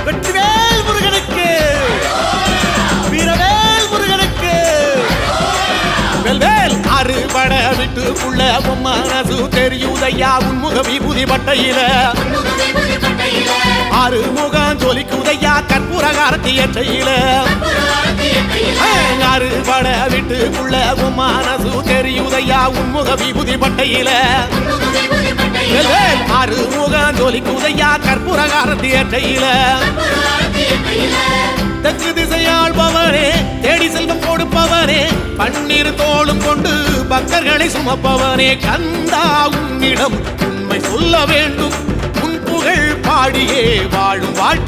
வெற்றிவேல் முருகனுக்கு, வீரவேல் முருகனுக்கு. வெல்வேல் அறுபட வீட்டுக்குள்ள மனசு தெரியுதையா உன்முக விபூதி பட்டையில. ஆறுமுகம் ஜொலிக்குதையா கற்பூர காரத்தி எற்றையில. அறுபட வீட்டுக்குள்ள மனசு தெரியுதையா உன்முக விபூதி பட்டையில. ஆறுமுகம் ஜொலிக்குதையா கற்பூர காரத்தி எற்றையில. தெற்கு திசையாள்பவரே தேடி செல்வம் கொடுப்பவரே பன்னீர் தோளும் கொண்டு பக்தர்களை சுமப்பவனே கந்தா உன்னிடம் உண்மை சொல்ல வேண்டும் உன் புகழ் பாடியே வாழும் வாழ்க்கை